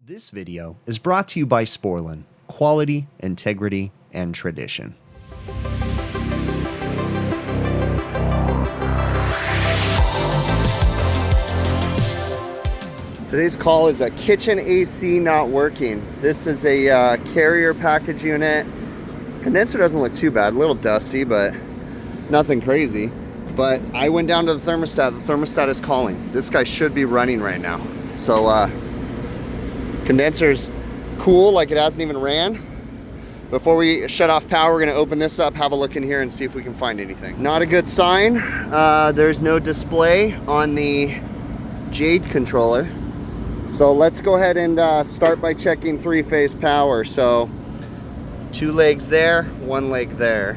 This video is brought to you by Sporlan, quality, integrity, and tradition. Today's call is a kitchen AC not working. This is a carrier package unit. Condenser doesn't look too bad, a little dusty, but nothing crazy. But I went down to the thermostat. The thermostat is calling. This guy should be running right now. So condenser's cool, like it hasn't even ran. Before we shut off power, we're gonna open this up, have a look in here and see if we can find anything. Not a good sign. There's no display on the Jade controller. So let's go ahead and start by checking three-phase power. So 2 legs there, 1 leg there.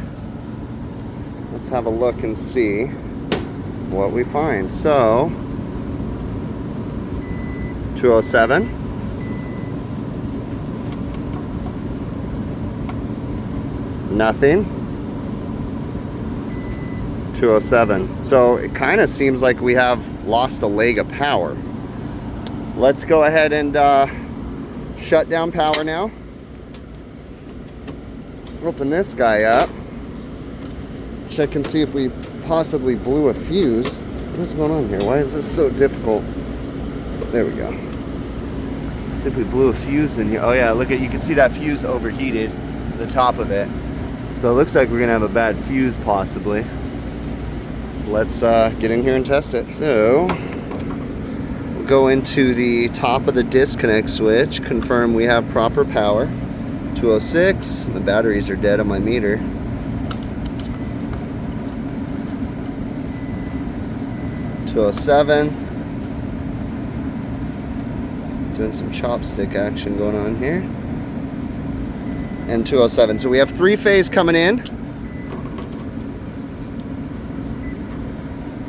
Let's have a look and see what we find. So 207. Nothing. 207. So it kind of seems like we have lost a leg of power. Let's go ahead and shut down power now. Open this guy up. Check and see if we possibly blew a fuse. What's going on here? Why is this so difficult? There we go. See if we blew a fuse in here. Oh yeah, look at, you can see that fuse overheated, the top of it. So it looks like we're gonna have a bad fuse possibly. Let's get in here and test it. So we'll go into the top of the disconnect switch, confirm we have proper power. 206, the batteries are dead on my meter. 207. Doing some chopstick action going on here. And 207. So we have 3-phase coming in.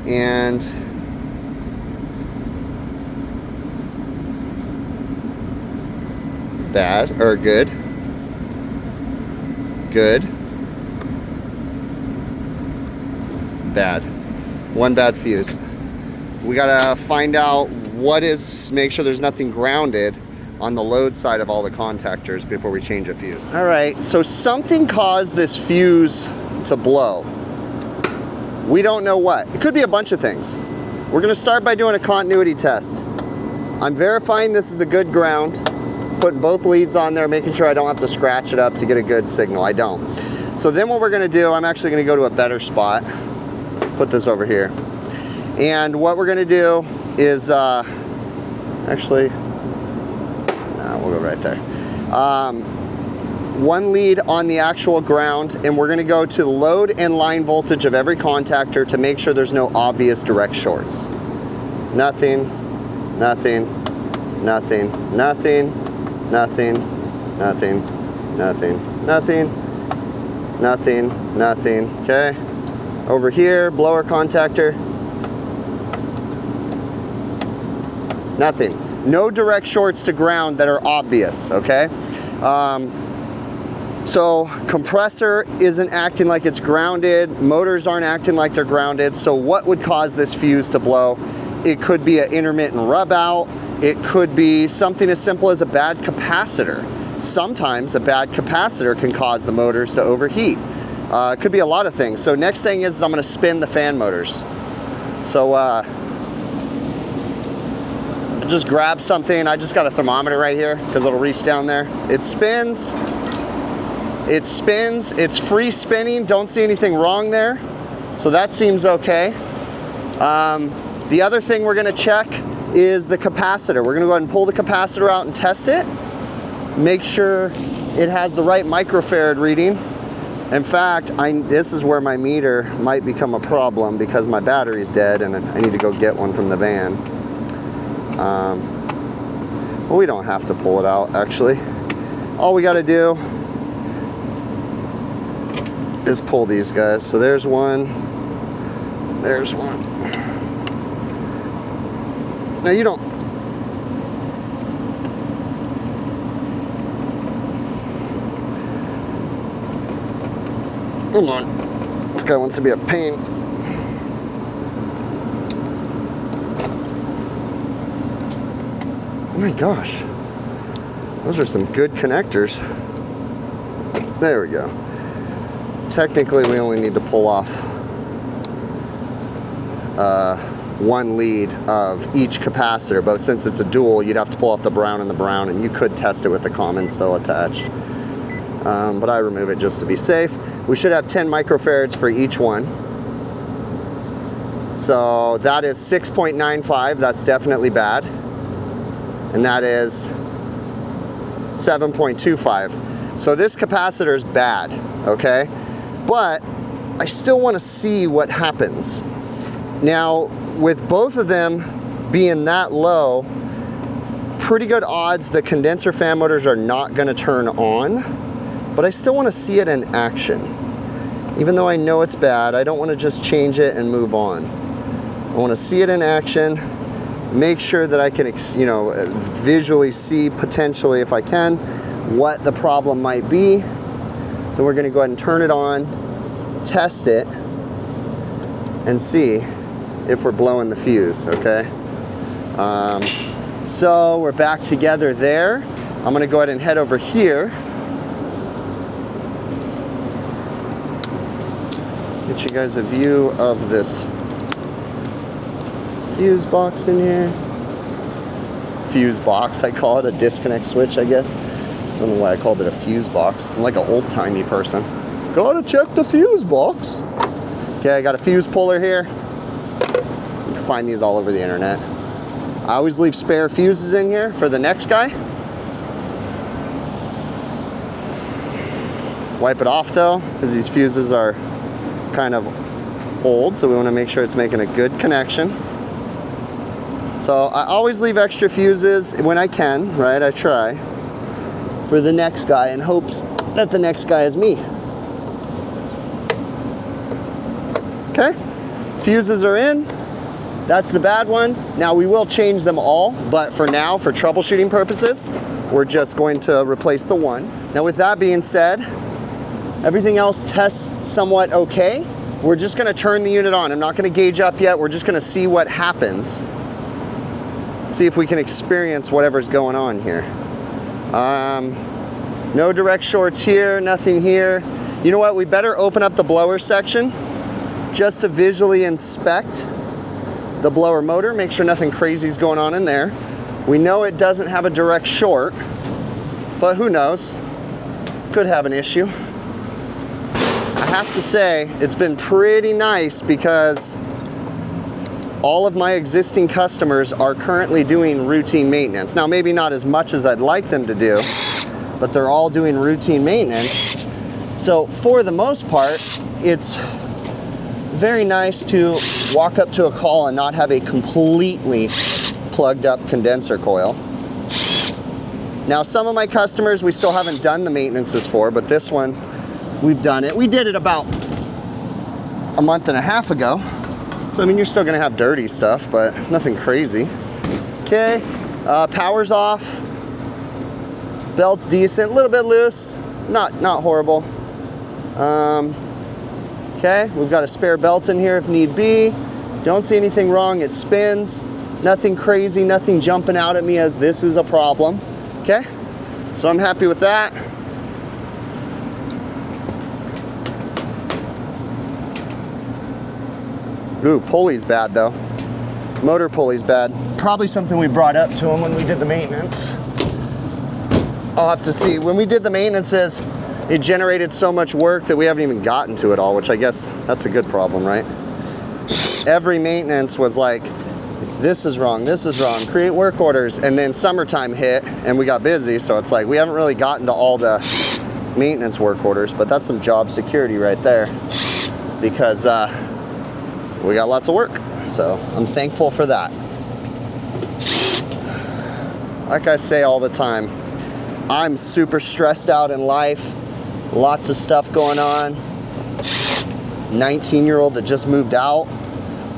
And bad, or good. Good. Bad. 1 bad fuse. We gotta find out what is, make sure there's nothing grounded on the load side of all the contactors before we change a fuse. All right, so something caused this fuse to blow. We don't know what. It could be a bunch of things. We're gonna start by doing a continuity test. I'm verifying this is a good ground, putting both leads on there, making sure I don't have to scratch it up to get a good signal. I don't. So then what we're gonna do, I'm actually gonna go to a better spot. Put this over here. And what we're gonna do is, actually, we'll go right there. 1 lead on the actual ground, and we're gonna go to the load and line voltage of every contactor to make sure there's no obvious direct shorts. Nothing, nothing, nothing, nothing, nothing, nothing, nothing, nothing, nothing, nothing, okay? Over here, blower contactor. Nothing. No direct shorts to ground that are obvious, okay? So compressor isn't acting like it's grounded, motors aren't acting like they're grounded, so what would cause this fuse to blow? It could be an intermittent rub out, it could be something as simple as a bad capacitor. Sometimes a bad capacitor can cause the motors to overheat. It could be a lot of things. So next thing is I'm gonna spin the fan motors. So just grab something. I just got a thermometer right here because it'll reach down there. It spins, it's free spinning. Don't see anything wrong there. So that seems okay. The other thing we're gonna check is the capacitor. We're gonna go ahead and pull the capacitor out and test it. Make sure it has the right microfarad reading. In fact, this is where my meter might become a problem because my battery's dead and I need to go get one from the van. Well, we don't have to pull it out, actually. All we got to do is pull these guys. So there's one. There's one. Now you don't. Hold on. This guy wants to be a pain. Oh my gosh. Those are some good connectors. There we go. Technically, we only need to pull off one lead of each capacitor, but since it's a dual, you'd have to pull off the brown and the brown, and you could test it with the common still attached. But I remove it just to be safe. We should have 10 microfarads for each one. So that is 6.95, that's definitely bad. And that is 7.25. So this capacitor is bad, okay? But I still want to see what happens. Now, with both of them being that low, pretty good odds the condenser fan motors are not going to turn on, but I still want to see it in action. Even though I know it's bad, I don't want to just change it and move on. I want to see it in action, make sure that I can, you know, visually see potentially, if I can, what the problem might be. So we're going to go ahead and turn it on, test it, and see if we're blowing the fuse, okay? So we're back together there. I'm going to go ahead and head over here. Get you guys a view of this fuse box in here. Fuse box, I call it, a disconnect switch, I guess. I don't know why I called it a fuse box. I'm like an old-timey person. Gotta check the fuse box. Okay, I got a fuse puller here. You can find these all over the internet. I always leave spare fuses in here for the next guy. Wipe it off though, because these fuses are kind of old, so we want to make sure it's making a good connection. So I always leave extra fuses when I can, right? I try for the next guy in hopes that the next guy is me. Okay, fuses are in. That's the bad one. Now we will change them all, but for now, for troubleshooting purposes, we're just going to replace the one. Now with that being said, everything else tests somewhat okay. We're just gonna turn the unit on. I'm not gonna gauge up yet. We're just gonna see what happens. See if we can experience whatever's going on here. No direct shorts here, nothing here. You know what, we better open up the blower section just to visually inspect the blower motor, make sure nothing crazy is going on in there. We know it doesn't have a direct short, but who knows? Could have an issue. I have to say, it's been pretty nice because all of my existing customers are currently doing routine maintenance. Now, maybe not as much as I'd like them to do, but they're all doing routine maintenance. So for the most part, it's very nice to walk up to a call and not have a completely plugged up condenser coil. Now, some of my customers we still haven't done the maintenances for, but this one we've done it. We did it about a month and a half ago. So I mean, you're still gonna have dirty stuff, but nothing crazy. Okay, power's off. Belt's decent, a little bit loose, not horrible. Okay, we've got a spare belt in here if need be. Don't see anything wrong, it spins. Nothing crazy, nothing jumping out at me as this is a problem. Okay, so I'm happy with that. Ooh, pulley's bad though. Motor pulley's bad. Probably something we brought up to him when we did the maintenance. I'll have to see. When we did the maintenances, it generated so much work that we haven't even gotten to it all, which I guess that's a good problem, right? Every maintenance was like, this is wrong, create work orders, and then summertime hit and we got busy, so it's like we haven't really gotten to all the maintenance work orders, but that's some job security right there because we got lots of work, so I'm thankful for that. Like I say all the time, I'm super stressed out in life, lots of stuff going on. 19-year-old that just moved out,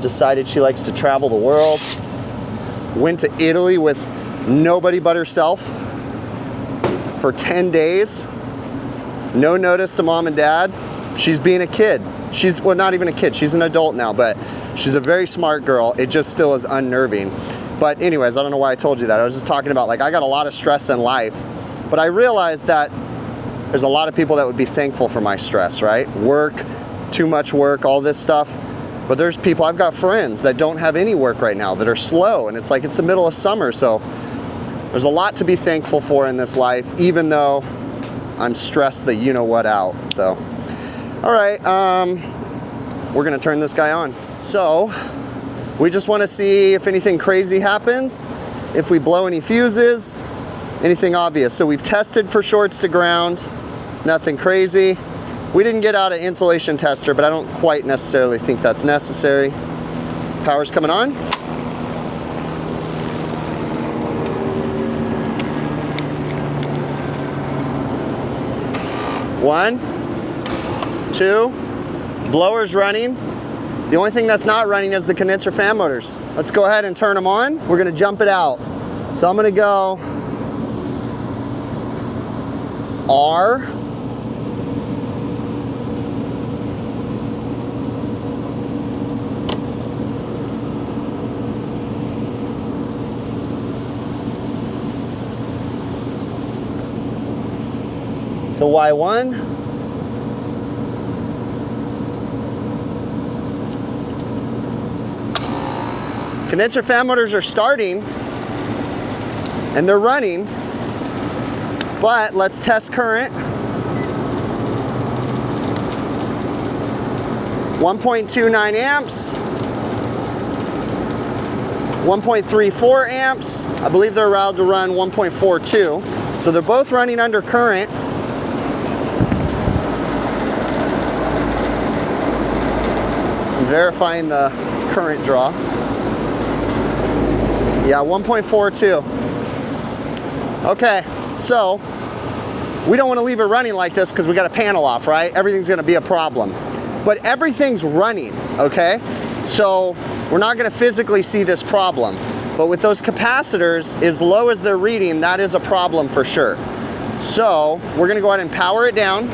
decided she likes to travel the world, went to Italy with nobody but herself for 10 days, no notice to mom and dad. She's being a kid. She's, well, not even a kid, she's an adult now, but she's a very smart girl. It just still is unnerving. But anyways, I don't know why I told you that. I was just talking about, like, I got a lot of stress in life, But I realized that there's a lot of people that would be thankful for my stress, right? Work, too much work, all this stuff. But there's people, I've got friends that don't have any work right now, that are slow, and it's like it's the middle of summer, so there's a lot to be thankful for in this life, even though I'm stressed the you-know-what out. So, all right, we're gonna turn this guy on. So, we just wanna see if anything crazy happens, if we blow any fuses, anything obvious. So we've tested for shorts to ground, nothing crazy. We didn't get out an insulation tester, but I don't quite necessarily think that's necessary. Power's coming on. One, two, blower's running. The only thing that's not running is the condenser fan motors. Let's go ahead and turn them on. We're gonna jump it out. So I'm gonna go R. To Y1. Condenser fan motors are starting and they're running, but let's test current. 1.29 amps, 1.34 amps. I believe they're allowed to run 1.42. So they're both running under current. Verifying the current draw. Yeah, 1.42. Okay, so we don't want to leave it running like this because we got a panel off, right? Everything's going to be a problem. But everything's running, okay? So we're not going to physically see this problem. But with those capacitors, as low as they're reading, that is a problem for sure. So we're going to go ahead and power it down.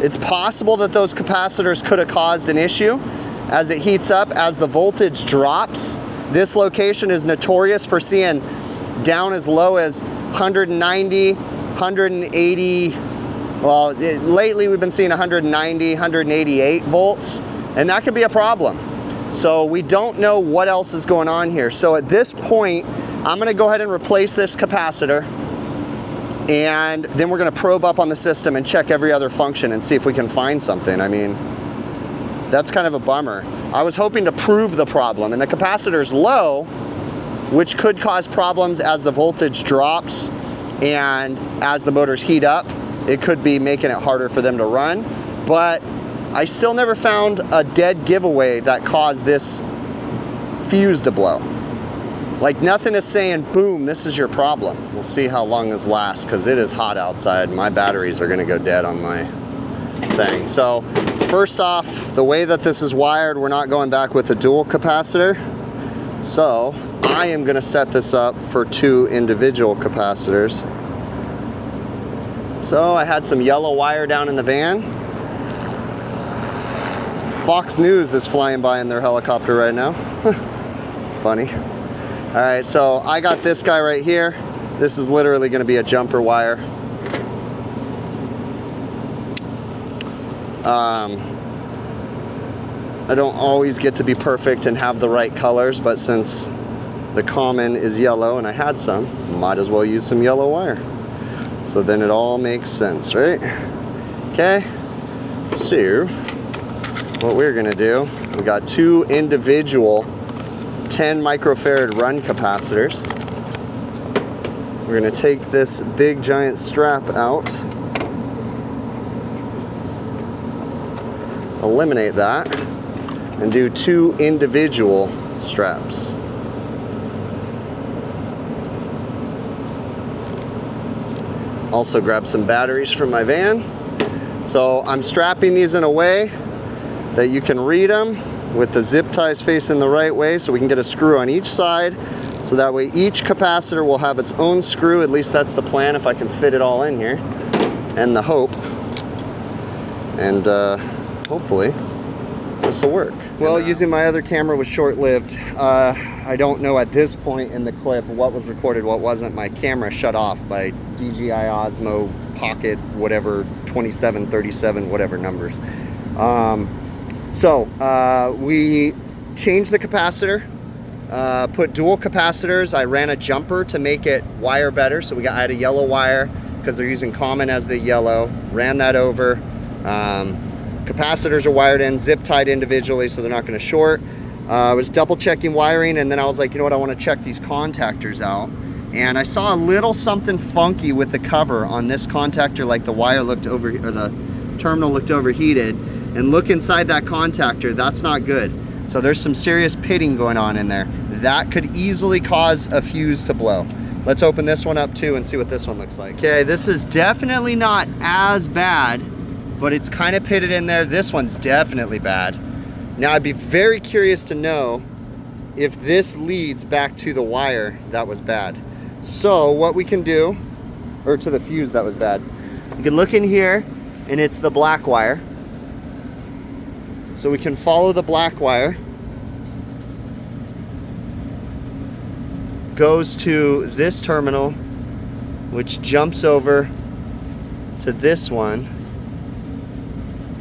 It's possible that those capacitors could have caused an issue as it heats up, as the voltage drops. This location is notorious for seeing down as low as 190, 180, well, lately we've been seeing 190, 188 volts, and that could be a problem. So we don't know what else is going on here. So at this point, I'm gonna go ahead and replace this capacitor, and then we're gonna probe up on the system and check every other function and see if we can find something. I mean, that's kind of a bummer. I was hoping to prove the problem, and the capacitor's low, which could cause problems as the voltage drops and as the motors heat up. It could be making it harder for them to run, but I still never found a dead giveaway that caused this fuse to blow. Like, nothing is saying, boom, this is your problem. We'll see how long this lasts, because it is hot outside. My batteries are gonna go dead on my thing. So first off, the way that this is wired, we're not going back with a dual capacitor. So I am gonna set this up for 2 individual capacitors. So I had some yellow wire down in the van. Fox News is flying by in their helicopter right now. Funny. All right, so I got this guy right here. This is literally gonna be a jumper wire. I don't always get to be perfect and have the right colors, but since the common is yellow and I had some, might as well use some yellow wire. So then it all makes sense, right? Okay, so what we're gonna do, we got 2 individual 10 microfarad run capacitors. We're gonna take this big giant strap out, eliminate that, and do 2 individual straps. Also grab some batteries from my van. So I'm strapping these in a way that you can read them with the zip ties facing the right way, so we can get a screw on each side, so that way each capacitor will have its own screw. At least that's the plan, if I can fit it all in here, and the hope. And hopefully this will work. Well, using my other camera was short-lived. I don't know at this point in the clip what was recorded, what wasn't. My camera shut off by DJI Osmo Pocket, whatever, 2737, whatever numbers. We changed the capacitor, put dual capacitors. I ran a jumper to make it wire better. So I had a yellow wire because they're using common as the yellow. Ran that over. Capacitors are wired in, zip tied individually, so they're not going to short. I was double checking wiring, and then I was like, you know what, I want to check these contactors out. And I saw a little something funky with the cover on this contactor, like the wire looked over, or the terminal looked overheated. And look inside that contactor, that's not good. So there's some serious pitting going on in there. That could easily cause a fuse to blow. Let's open this one up too and see what this one looks like. Okay, this is definitely not as bad, but it's kind of pitted in there. This one's definitely bad. Now I'd be very curious to know if this leads back to the wire that was bad. So what we can do, or to the fuse that was bad, you can look in here and it's the black wire. So we can follow the black wire. Goes to this terminal, which jumps over to this one,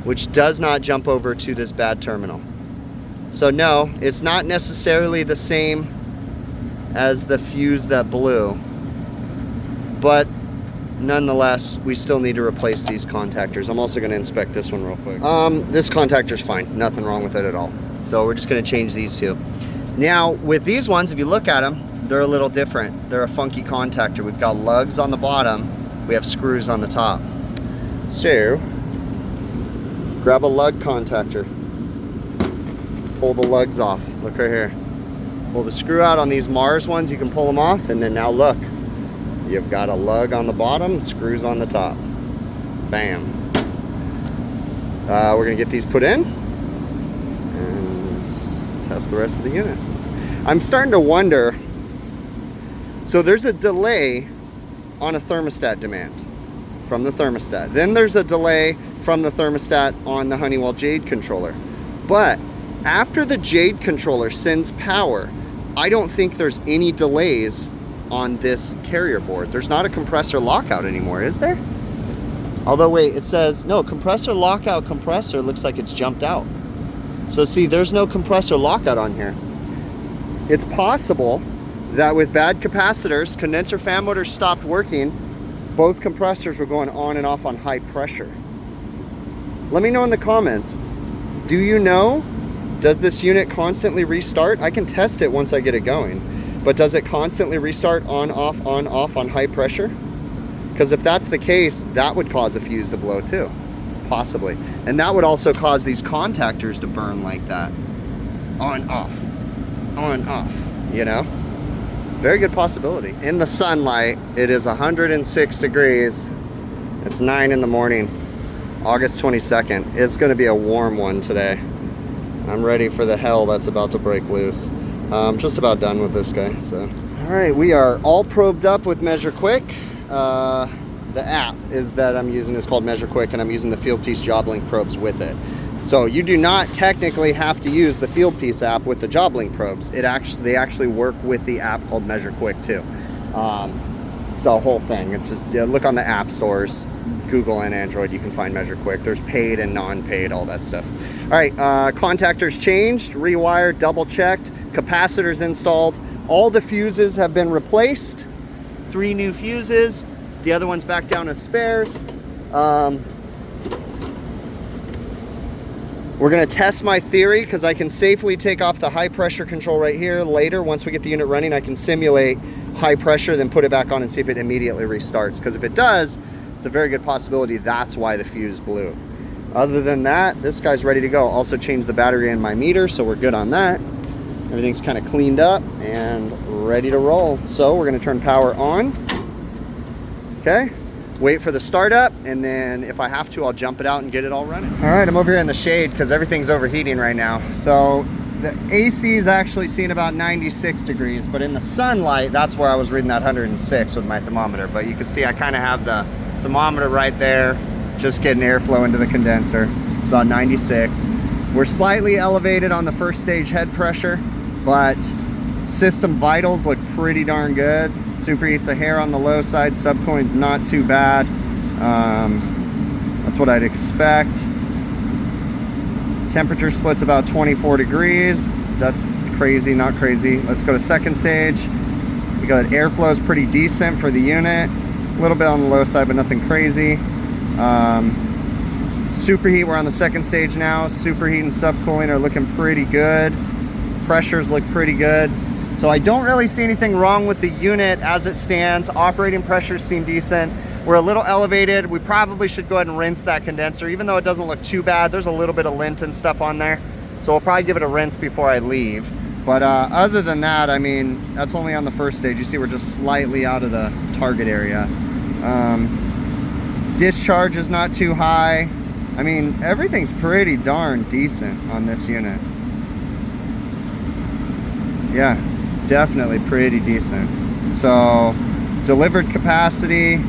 which does not jump over to this bad terminal. So no, it's not necessarily the same as the fuse that blew, but nonetheless, we still need to replace these contactors. I'm also going to inspect this one real quick. This contactor's fine, nothing wrong with it at all. So we're just going to change these two. Now with these ones, if you look at them, they're a little different. They're a funky contactor. We've got lugs on the bottom, we have screws on the top. So grab a lug contactor, pull the lugs off. Look right here. Pull the screw out on these Mars ones, you can pull them off, and then now look. You've got a lug on the bottom, screws on the top. Bam. We're gonna get these put in and test the rest of the unit. I'm starting to wonder, so there's a delay on a thermostat demand from the thermostat. Then there's a delay from the thermostat on the Honeywell Jade controller. But after the Jade controller sends power, I don't think there's any delays on this carrier board. There's not a compressor lockout anymore, is there? Although wait, it says, no, compressor lockout compressor looks like it's jumped out. So see, there's no compressor lockout on here. It's possible that with bad capacitors, condenser fan motors stopped working, both compressors were going on and off on high pressure. Let me know in the comments, do you know, does this unit constantly restart? I can test it once I get it going. But does it constantly restart on, off, on high pressure? Because if that's the case, that would cause a fuse to blow too, possibly. And that would also cause these contactors to burn like that. On, off, you know? Very good possibility. In the sunlight, it is 106 degrees. It's 9 in the morning, August 22nd. It's gonna be a warm one today. I'm ready for the hell that's about to break loose. I'm just about done with this guy, so. All right, we are all probed up with Measure Quick. The app that I'm using is called Measure Quick, and I'm using the Fieldpiece JobLink probes with it. So you do not technically have to use the Fieldpiece app with the JobLink probes. They actually work with the app called Measure Quick too. It's the whole thing. It's just, look on the app stores, Google and Android, you can find Measure Quick. There's paid and non-paid, all that stuff. All right, contactors changed, rewired, double checked, capacitors installed. All the fuses have been replaced. 3 new fuses. The other one's back down as spares. We're gonna test my theory because I can safely take off the high pressure control right here later. Once we get the unit running, I can simulate high pressure, then put it back on and see if it immediately restarts. Because if it does, it's a very good possibility that's why the fuse blew. Other than that, this guy's ready to go. Also changed the battery in my meter, so we're good on that. Everything's kind of cleaned up and ready to roll. So we're gonna turn power on. Okay, wait for the startup, and then if I have to, I'll jump it out and get it all running. All right, I'm over here in the shade because everything's overheating right now. So the AC is actually seeing about 96 degrees, but in the sunlight, that's where I was reading that 106 with my thermometer. But you can see I kind of have the thermometer right there, just getting airflow into the condenser. It's about 96. We're slightly elevated on the first stage head pressure, but system vitals look pretty darn good. Superheat's a hair on the low side, subcooling's not too bad. That's what I'd expect. Temperature split's about 24 degrees. That's crazy, not crazy. Let's go to second stage. We got airflow is pretty decent for the unit. A little bit on the low side, but nothing crazy. Superheat, we're on the second stage now. Superheat and subcooling are looking pretty good. Pressures look pretty good. So I don't really see anything wrong with the unit as it stands. Operating pressures seem decent. We're a little elevated. We probably should go ahead and rinse that condenser, even though it doesn't look too bad. There's a little bit of lint and stuff on there. So we'll probably give it a rinse before I leave. But other than that, I mean, that's only on the first stage. You see we're just slightly out of the target area. Discharge is not too high. I mean, everything's pretty darn decent on this unit. Yeah, definitely pretty decent. So, delivered capacity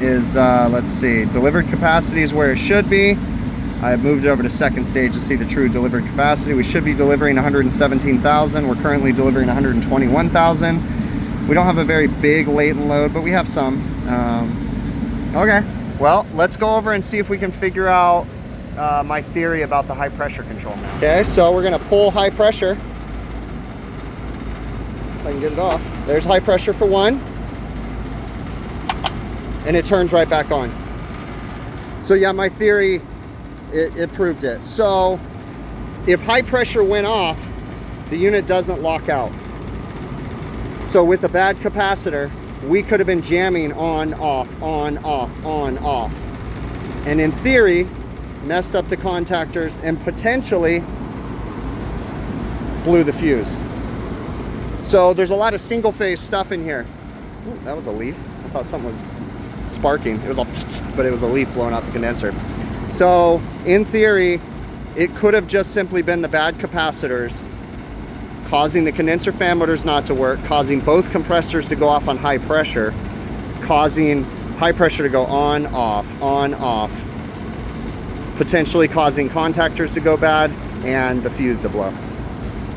is, let's see, delivered capacity is where it should be. I moved it over to second stage to see the true delivered capacity. We should be delivering 117,000. We're currently delivering 121,000. We don't have a very big latent load, but we have some. Okay, well, let's go over and see if we can figure out my theory about the high pressure control now. Okay, so we're gonna pull high pressure. If I can get it off. There's high pressure for one. And it turns right back on. So yeah, my theory, it proved it. So if high pressure went off, the unit doesn't lock out. So with a bad capacitor, we could have been jamming on, off, on, off, on, off. And in theory, messed up the contactors and potentially blew the fuse. So there's a lot of single phase stuff in here. Ooh, that was a leaf. I thought something was sparking. It was all, but it was a leaf blowing out the condenser. So in theory, it could have just simply been the bad capacitors causing the condenser fan motors not to work, causing both compressors to go off on high pressure, causing high pressure to go on, off, potentially causing contactors to go bad and the fuse to blow.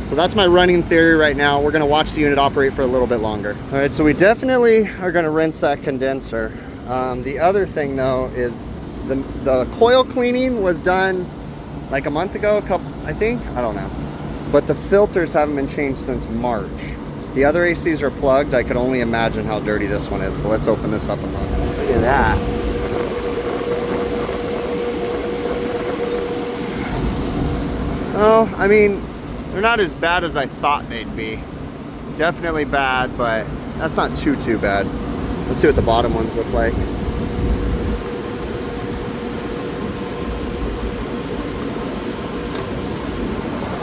So that's my running theory right now. We're gonna watch the unit operate for a little bit longer. All right, so we definitely are gonna rinse that condenser. The other thing though is the coil cleaning was done like a month ago, I think, I don't know. But the filters haven't been changed since March. The other ACs are plugged. I could only imagine how dirty this one is. So let's open this up and look. Look at that. Oh, I mean, they're not as bad as I thought they'd be. Definitely bad, but that's not too bad. Let's see what the bottom ones look like.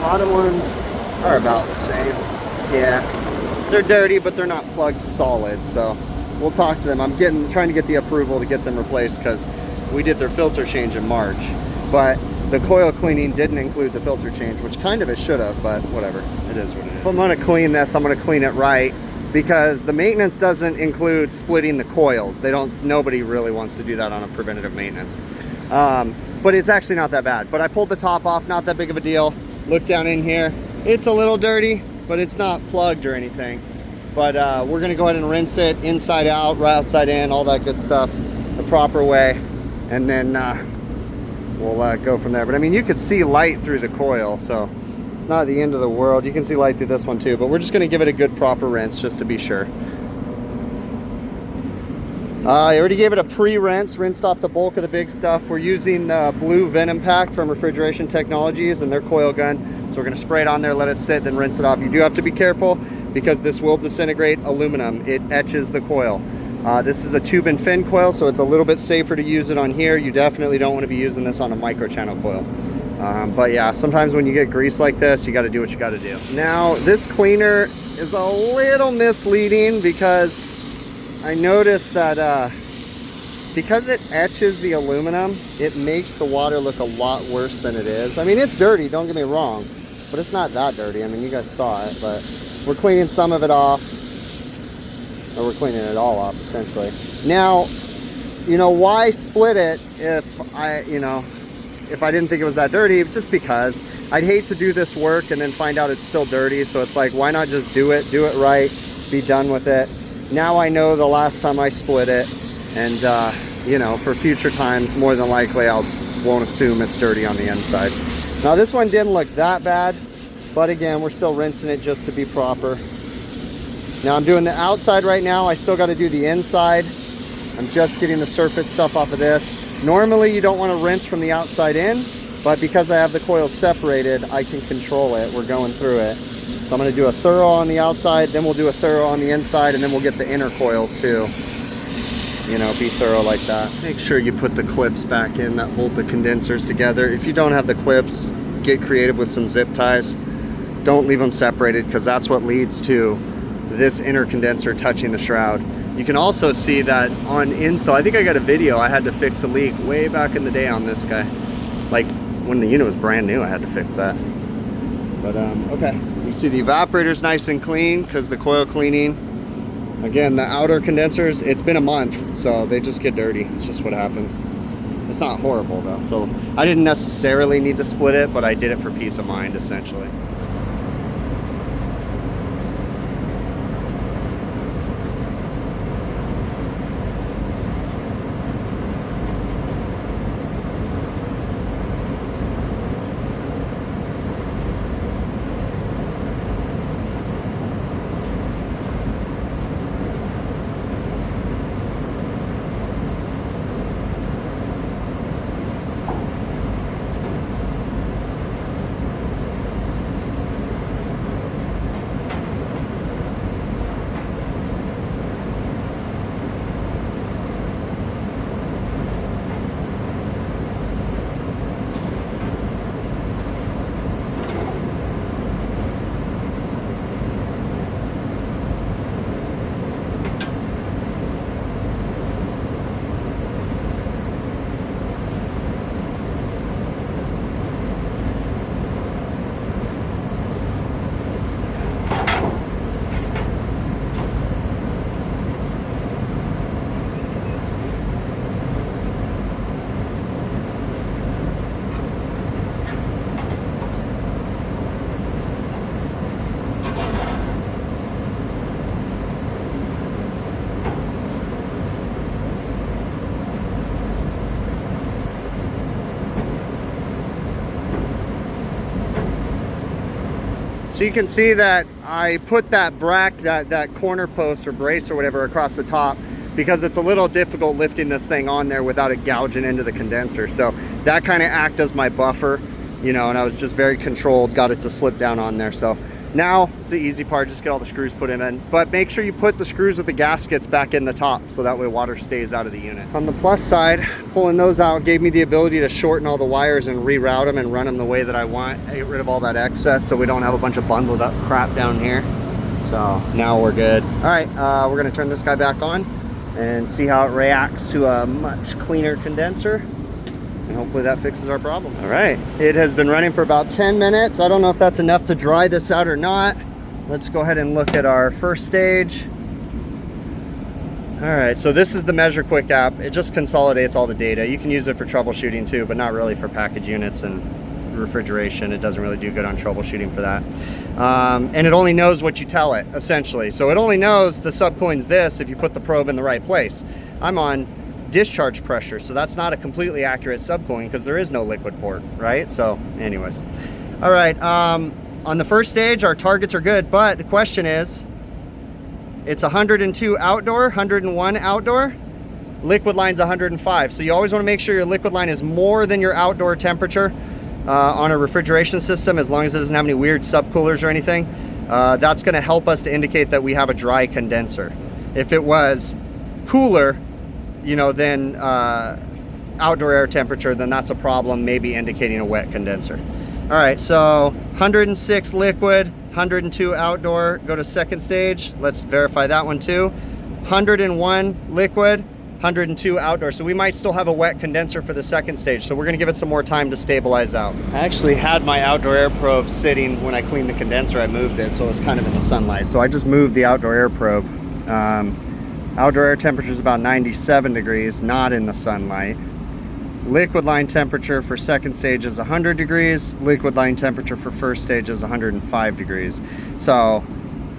Bottom ones are about the same. Yeah, they're dirty, but they're not plugged solid. So we'll talk to them. I'm trying to get the approval to get them replaced because we did their filter change in March, but the coil cleaning didn't include the filter change, which kind of it should have, but whatever. It is what it is. If I'm gonna clean this, I'm gonna clean it right because the maintenance doesn't include splitting the coils. Nobody really wants to do that on a preventative maintenance. But it's actually not that bad. But I pulled the top off, not that big of a deal. Look down in here. It's a little dirty, but it's not plugged or anything. But we're gonna go ahead and rinse it inside out, right outside in, all that good stuff, the proper way. And then we'll go from there. But I mean, you could see light through the coil, so it's not the end of the world. You can see light through this one too, but we're just gonna give it a good proper rinse just to be sure. I already gave it a pre-rinse, rinsed off the bulk of the big stuff. We're using the blue Venom Pack from Refrigeration Technologies and their coil gun. So we're gonna spray it on there, let it sit, then rinse it off. You do have to be careful because this will disintegrate aluminum. It etches the coil. This is a tube and fin coil, so it's a little bit safer to use it on here. You definitely don't wanna be using this on a microchannel coil. But yeah, sometimes when you get grease like this, you gotta do what you gotta do. Now, this cleaner is a little misleading because I noticed that because it etches the aluminum, it makes the water look a lot worse than it is. I mean, it's dirty, don't get me wrong, but it's not that dirty. I mean, you guys saw it, but we're cleaning some of it off, or we're cleaning it all off, essentially. Now, you know, why split it if I, you know, if I didn't think it was that dirty? Just because I'd hate to do this work and then find out it's still dirty. So it's like, why not just do it right, be done with it. Now I know the last time I split it, and you know, for future times, more than likely won't assume it's dirty on the inside. Now this one didn't look that bad, but again, we're still rinsing it just to be proper. Now I'm doing the outside right now. I still got to do the inside. I'm just getting the surface stuff off of this. Normally you don't want to rinse from the outside in, but because I have the coils separated, I can control it. We're going through it. So I'm going to do a thorough on the outside, then we'll do a thorough on the inside, and then we'll get the inner coils too. You know, be thorough like that. Make sure you put the clips back in that hold the condensers together. If you don't have the clips, get creative with some zip ties. Don't leave them separated, because that's what leads to this inner condenser touching the shroud. You can also see that on install, I think I got a video, I had to fix a leak way back in the day on this guy. Like when the unit was brand new, I had to fix that. But okay, you see the evaporator's nice and clean because the coil cleaning. Again, the outer condensers, it's been a month, so they just get dirty. It's just what happens. It's not horrible though. So I didn't necessarily need to split it, but I did it for peace of mind essentially. So you can see that I put that that corner post or brace or whatever across the top because it's a little difficult lifting this thing on there without it gouging into the condenser. So that kind of acted as my buffer, you know, and I was just very controlled, got it to slip down on there. So now it's the easy part, just get all the screws put in, but make sure you put the screws with the gaskets back in the top so that way water stays out of the unit. On the plus side, pulling those out gave me the ability to shorten all the wires and reroute them and run them the way that I want. I get rid of all that excess so we don't have a bunch of bundled up crap down here. So now we're good. All right, we're gonna turn this guy back on and see how it reacts to a much cleaner condenser. And hopefully that fixes our problem. All right, it has been running for about 10 minutes. I don't know if that's enough to dry this out or not. Let's go ahead and look at our first stage. All right, so this is the Measure Quick app. It just consolidates all the data. You can use it for troubleshooting too, but not really for package units and refrigeration. It doesn't really do good on troubleshooting for that. And it only knows what you tell it, essentially. So it only knows the subcooling's this if you put the probe in the right place. I'm on discharge pressure, so that's not a completely accurate subcooling because there is no liquid port, right? So anyways, all right, on the first stage our targets are good, but the question is, it's 102 outdoor, 101 outdoor, liquid line's 105, so you always want to make sure your liquid line is more than your outdoor temperature on a refrigeration system, as long as it doesn't have any weird subcoolers or anything. That's going to help us to indicate that we have a dry condenser. If it was cooler, you know, then outdoor air temperature, then that's a problem, maybe indicating a wet condenser. All right, so 106 liquid, 102 outdoor. Go to second stage. Let's verify that one too. 101 liquid, 102 outdoor. So we might still have a wet condenser for the second stage. So we're gonna give it some more time to stabilize out. I actually had my outdoor air probe sitting when I cleaned the condenser. I moved it, so it was kind of in the sunlight. So I just moved the outdoor air probe. Outdoor air temperature is about 97 degrees, not in the sunlight. Liquid line temperature for second stage is 100 degrees. Liquid line temperature for first stage is 105 degrees. So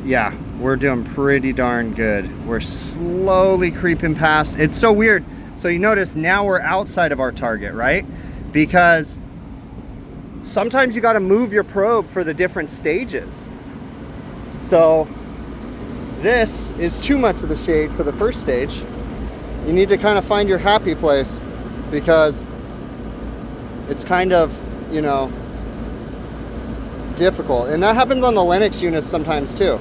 yeah, we're doing pretty darn good. We're slowly creeping past. It's so weird. So you notice now we're outside of our target, right? Because sometimes you got to move your probe for the different stages. So this is too much of the shade for the first stage. You need to kind of find your happy place, because it's kind of, you know, difficult. And that happens on the Linux units sometimes too.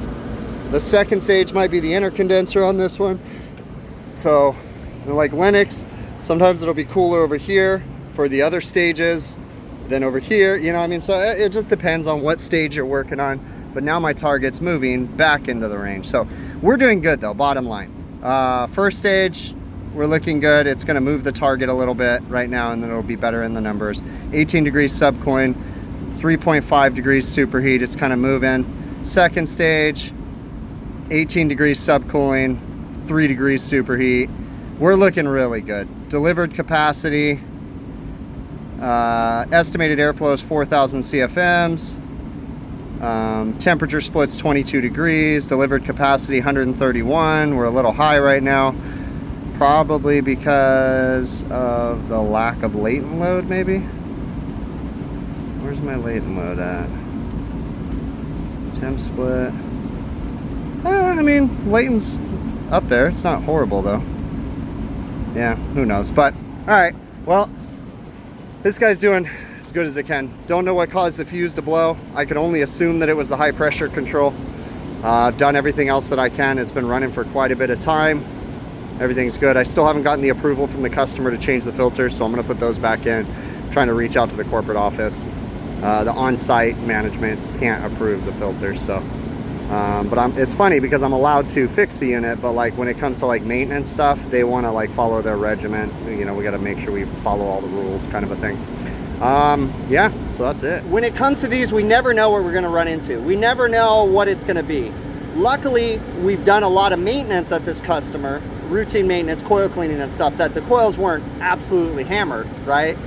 The second stage might be the inner condenser on this one. So, you know, like Linux, sometimes it'll be cooler over here for the other stages than over here, you know what I mean? So it just depends on what stage you're working on. But now my target's moving back into the range. So we're doing good though, bottom line. First stage, we're looking good. It's gonna move the target a little bit right now, and then it'll be better in the numbers. 18 degrees subcooling, 3.5 degrees superheat, it's kind of moving. Second stage, 18 degrees subcooling, 3 degrees superheat. We're looking really good. Delivered capacity, estimated airflow is 4,000 CFMs. Temperature splits 22 degrees. Delivered capacity 131. We're a little high right now, probably because of the lack of latent load, maybe. Where's my latent load at? Temp split. I mean, latent's up there. It's not horrible though. Yeah, who knows? But all right, well, this guy's doing as good as it can. Don't know what caused the fuse to blow. I can only assume that it was the high pressure control. I've done everything else that I can. It's been running for quite a bit of time. Everything's good. I still haven't gotten the approval from the customer to change the filters, so I'm gonna put those back in. I'm trying to reach out to the corporate office. The on-site management can't approve the filters, so. But it's funny because I'm allowed to fix the unit, but like when it comes to like maintenance stuff, they want to like follow their regiment. You know, we got to make sure we follow all the rules, kind of a thing. Yeah, so that's it. When it comes to these, we never know what we're going to run into. We never know what it's going to be. Luckily, we've done a lot of maintenance at this customer, routine maintenance, coil cleaning and stuff, that the coils weren't absolutely hammered, right?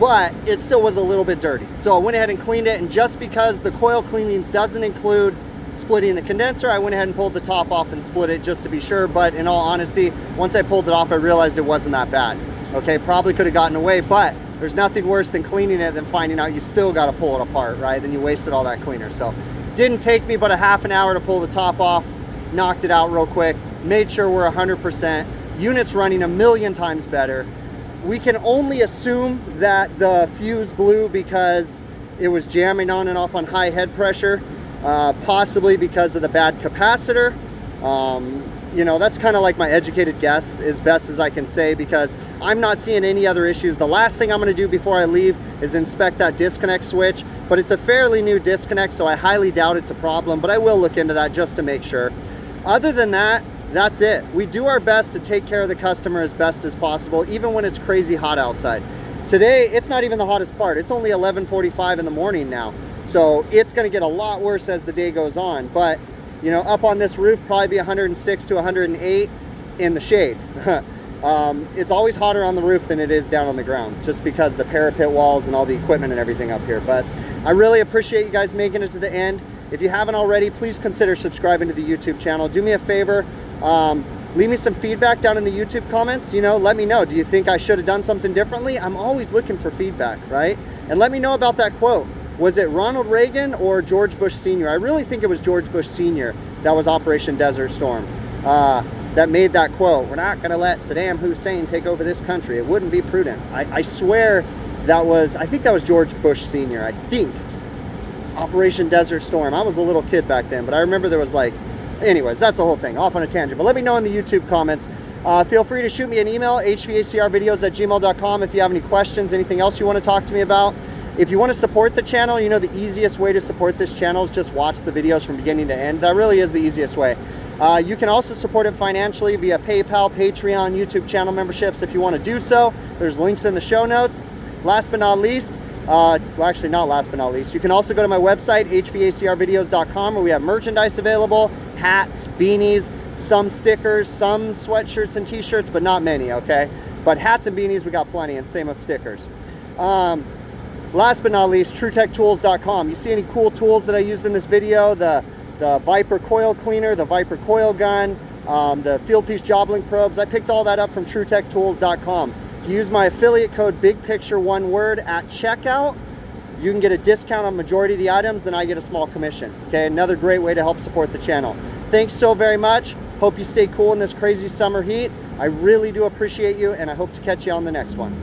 But it still was a little bit dirty. So I went ahead and cleaned it, and just because the coil cleanings doesn't include splitting the condenser, I went ahead and pulled the top off and split it just to be sure. But in all honesty, once I pulled it off, I realized it wasn't that bad. Okay, probably could have gotten away, but there's nothing worse than cleaning it than finding out you still got to pull it apart, right? Then you wasted all that cleaner. So didn't take me but a half an hour to pull the top off, knocked it out real quick, made sure we're 100%. Unit's running a million times better. We can only assume that the fuse blew because it was jamming on and off on high head pressure, possibly because of the bad capacitor. You know, that's kind of like my educated guess, as best as I can say, because I'm not seeing any other issues. The last thing I'm going to do before I leave is inspect that disconnect switch, but it's a fairly new disconnect, so I highly doubt it's a problem, but I will look into that just to make sure. Other than that, that's it. We do our best to take care of the customer as best as possible, even when it's crazy hot outside. Today, it's not even the hottest part. It's only 11:45 in the morning now. So it's gonna get a lot worse as the day goes on. But, you know, up on this roof, probably be 106 to 108 in the shade. It's always hotter on the roof than it is down on the ground, just because the parapet walls and all the equipment and everything up here. But I really appreciate you guys making it to the end. If you haven't already, please consider subscribing to the YouTube channel. Do me a favor. Leave me some feedback down in the YouTube comments. You know, let me know. Do you think I should have done something differently? I'm always looking for feedback, right? And let me know about that quote. Was it Ronald Reagan or George Bush Sr.? I really think it was George Bush Sr. That was Operation Desert Storm. That made that quote. We're not going to let Saddam Hussein take over this country. It wouldn't be prudent. I swear that was, I think that was George Bush Sr. I think. Operation Desert Storm. I was a little kid back then, but I remember there was like, anyways, that's the whole thing, off on a tangent. But let me know in the YouTube comments. Feel free to shoot me an email, hvacrvideos@gmail.com, if you have any questions, anything else you want to talk to me about. If you want to support the channel, you know the easiest way to support this channel is just watch the videos from beginning to end. That really is the easiest way. You can also support it financially via PayPal, Patreon, YouTube channel memberships if you want to do so. There's links in the show notes. Last but not least, well, actually not last but not least, you can also go to my website, hvacrvideos.com, where we have merchandise available, hats, beanies, some stickers, some sweatshirts and t-shirts, but not many, okay? But hats and beanies, we got plenty, and same with stickers. Last but not least, TrueTechTools.com. You see any cool tools that I used in this video? The Viper coil cleaner, the Viper coil gun, the field piece job link probes. I picked all that up from TrueTechTools.com. If you use my affiliate code BIGPICTURE, one word, at checkout, you can get a discount on majority of the items, then I get a small commission. Okay, another great way to help support the channel. Thanks so very much. Hope you stay cool in this crazy summer heat. I really do appreciate you, and I hope to catch you on the next one.